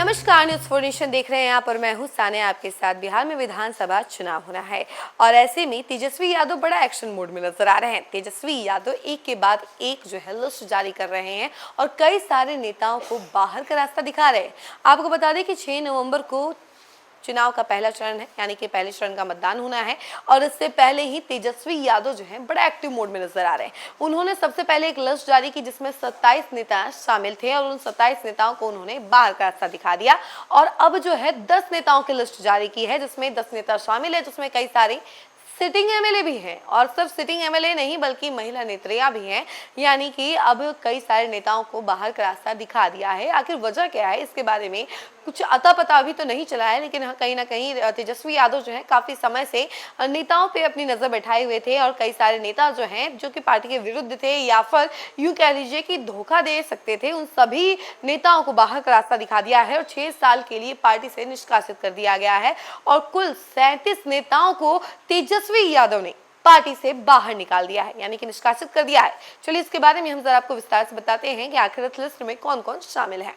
नमस्कार, news for nation देख रहे हैं आप और मैं हूं सानिया आपके साथ। बिहार में विधानसभा चुनाव होना है और ऐसे में तेजस्वी यादव बड़ा एक्शन मोड में नजर आ रहे हैं। तेजस्वी यादव एक के बाद एक जो है लिस्ट जारी कर रहे हैं और कई सारे नेताओं को बाहर का रास्ता दिखा रहे हैं। आपको बता दें कि 6 नवंबर को चुनाव का पहला चरण है, यानी कि पहले चरण का मतदान होना है और इससे पहले ही तेजस्वी यादव जो हैं बड़ा एक्टिव मोड में नजर आ रहे हैं। उन्होंने सबसे पहले एक लिस्ट जारी की जिसमें 27 नेता शामिल थे और उन 27 नेताओं को उन्होंने बाहर का रास्ता दिखा दिया और अब जो है 10 नेताओं की लिस्ट जारी की है जिसमें 10 नेता शामिल है, जिसमें कई सारे सिटिंग एमएलए भी हैं और सिर्फ सिटिंग एमएलए नहीं बल्कि महिला नेत्रियां भी हैं। यानी कि अब कई सारे नेताओं को बाहर का रास्ता दिखा दिया है। आखिर वजह क्या है, इसके बारे में कुछ अता पता अभी तो नहीं चला है, लेकिन हाँ कहीं ना कहीं तेजस्वी यादव जो है काफी समय से नेताओं पे अपनी नजर बैठाए हुए थे और कई सारे नेता जो हैं जो कि पार्टी के विरुद्ध थे या फिर यूं कह लीजिए कि धोखा दे सकते थे, उन सभी नेताओं को बाहर का रास्ता दिखा दिया है और 6 साल के लिए पार्टी से निष्कासित कर दिया गया है और कुल 37 नेताओं को तेजस्वी यादव ने पार्टी से बाहर निकाल दिया है, यानी कि निष्कासित कर दिया है। चलिए इसके बारे में हम जरा आपको विस्तार से बताते हैं कि आखिर इस लिस्ट में कौन कौन शामिल है।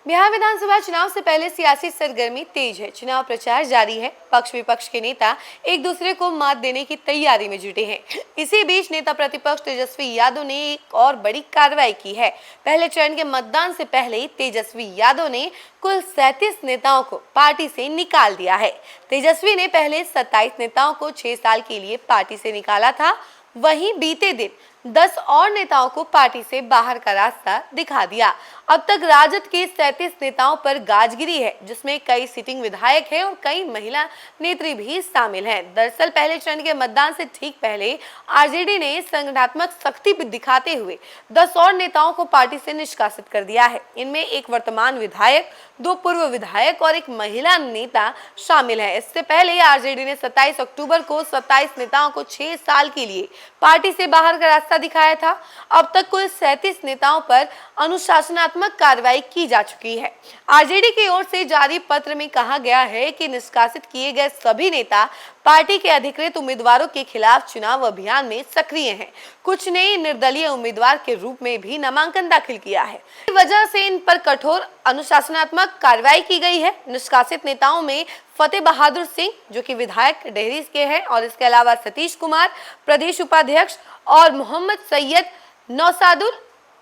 बिहार विधानसभा चुनाव से पहले सियासी सरगर्मी तेज है। चुनाव प्रचार जारी है। पक्ष विपक्ष के नेता एक दूसरे को मात देने की तैयारी में जुटे हैं। इसी बीच नेता प्रतिपक्ष तेजस्वी यादव ने एक और बड़ी कार्रवाई की है। पहले चरण के मतदान से पहले ही तेजस्वी यादव ने कुल 37 नेताओं को पार्टी से निकाल दिया है। तेजस्वी ने पहले 27 नेताओं को 6 साल के लिए पार्टी से निकाला था, वहीं बीते दिन 10 और नेताओं को पार्टी से बाहर का रास्ता दिखा दिया। अब तक राजद के 37 नेताओं पर गाजगिरी है, जिसमें कई सिटिंग विधायक हैं और कई महिला नेत्री भी शामिल हैं। दरअसल पहले चरण के मतदान से ठीक पहले आरजेडी ने संगठनात्मक सख्ती दिखाते हुए 10 और नेताओं को पार्टी से निष्कासित कर दिया है। इनमें एक वर्तमान विधायक, 2 पूर्व विधायक और एक महिला नेता शामिल है। इससे पहले आरजेडी ने 27 अक्टूबर को 27 नेताओं को 6 साल के लिए पार्टी से बाहर का रास्ता दिखाया था। अब तक कुल 37 नेताओं पर अनुशासनात्मक कार्रवाई की जा चुकी है। आरजेडी की ओर से जारी पत्र में कहा गया है कि निष्कासित किए गए सभी नेता पार्टी के अधिकृत उम्मीदवारों के खिलाफ चुनाव अभियान में सक्रिय हैं। कुछ ने निर्दलीय उम्मीदवार के रूप में भी नामांकन दाखिल किया है। इस वजह से इन पर कठोर अनुशासनात्मक कार्रवाई की गई है। निष्कासित नेताओं में फतेह बहादुर सिंह जो कि विधायक डेहरी के हैं और इसके अलावा सतीश कुमार प्रदेश उपाध्यक्ष और मोहम्मद सैयद नौसादुल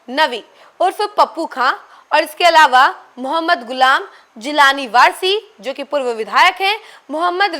नवी उर्फ पप्पू खां और इसके अलावा मोहम्मद गुलाम जिलानी वारसी जो कि पूर्व विधायक हैं, मोहम्मद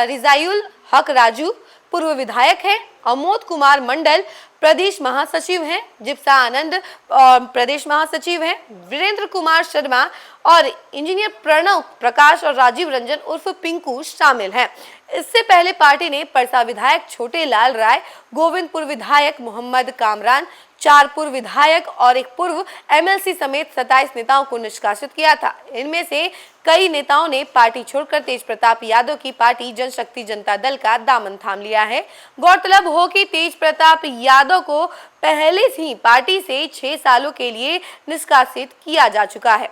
रिजायुल हक राजू पूर्व विधायक हैं, अमोद कुमार मंडल प्रदेश महासचिव हैं, जिप्सा आनंद प्रदेश महासचिव हैं, वीरेंद्र कुमार शर्मा और इंजीनियर प्रणव प्रकाश और राजीव रंजन उर्फ पिंकू शामिल हैं। इससे पहले पार्टी ने परसा विधायक छोटे लाल राय, गोविंदपुर विधायक मोहम्मद कामरान, 4 पूर्व विधायक और एक पूर्व एमएलसी समेत 27 नेताओं को निष्कासित किया था। इनमें से कई नेताओं ने पार्टी छोड़कर तेज प्रताप यादव की पार्टी जनशक्ति जनता दल का दामन थाम लिया है। गौरतलब हो कि तेज प्रताप यादव को पहले ही पार्टी से 6 सालों के लिए निष्कासित किया जा चुका है।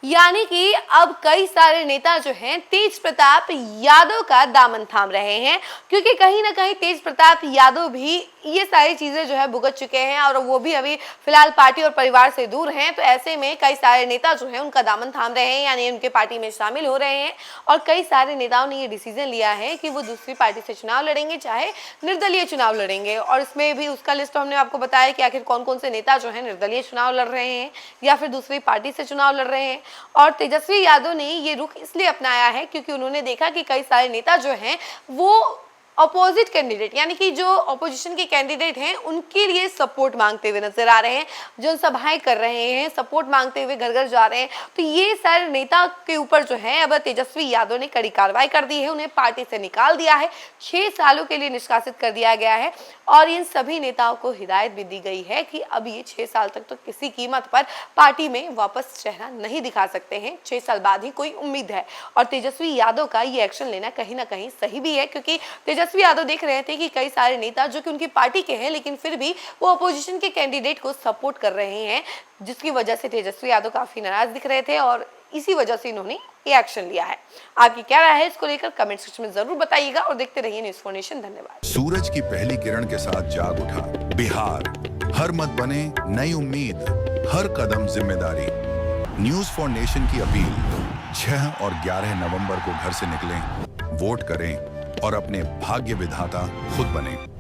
यानी कि अब कई सारे नेता जो हैं तेज प्रताप यादव का दामन थाम रहे हैं, क्योंकि कहीं ना कहीं तेज प्रताप यादव भी ये सारी चीजें जो है भुगत चुके हैं और वो भी अभी फिलहाल पार्टी और परिवार से दूर हैं। तो ऐसे में कई सारे नेता जो हैं उनका दामन थाम रहे हैं, यानी उनके पार्टी में शामिल हो रहे हैं और कई सारे नेताओं ने ये डिसीजन लिया है कि वो दूसरी पार्टी से चुनाव लड़ेंगे, चाहे निर्दलीय चुनाव लड़ेंगे। और इसमें भी उसका लिस्ट हमने आपको बताया कि आखिर कौन कौन से नेता जो है निर्दलीय चुनाव लड़ रहे हैं या फिर दूसरी पार्टी से चुनाव लड़ रहे हैं। और तेजस्वी यादव ने ये रुख इसलिए अपनाया है क्योंकि उन्होंने देखा कि कई सारे नेता जो हैं वो अपोजिट कैंडिडेट यानी कि जो अपोजिशन के कैंडिडेट हैं उनके लिए सपोर्ट मांगते हुए नजर आ रहे हैं, जनसभाएं कर रहे हैं, सपोर्ट मांगते हुए घर घर जा रहे हैं। तो ये सारे नेता के ऊपर जो है अब तेजस्वी यादव ने कड़ी कार्रवाई कर दी है, उन्हें पार्टी से निकाल दिया है, 6 सालों के लिए निष्कासित कर दिया गया है और इन सभी नेताओं को हिदायत भी दी गई है कि अब ये 6 साल तक तो किसी कीमत पर पार्टी में वापस चेहरा नहीं दिखा सकते हैं। 6 साल बाद ही कोई उम्मीद है और तेजस्वी यादव का ये एक्शन लेना कहीं ना कहीं सही भी है, क्योंकि तेजस्वी यादव देख रहे थे कि कई सारे नेता जो कि उनकी पार्टी के हैं लेकिन फिर भी वो अपोजिशन के कैंडिडेट को सपोर्ट कर रहे हैं, जिसकी वजह से तेजस्वी यादव काफी नाराज दिख रहे थे और इसी वजह से इन्होंने ये एक्शन लिया है। आपकी क्या राय है इसको लेकर कमेंट सेक्शन में जरूर बताइएगा और देखते रहिए न्यूज़ फॉर नेशन। धन्यवाद। सूरज की पहली किरण के साथ जाग उठा बिहार, हर मत बने नई उम्मीद, हर कदम जिम्मेदारी। न्यूज़ फॉर नेशन की अपील, 6 और 11 नवंबर को घर से निकलें, वोट करें और अपने भाग्य विधाता खुद बनें।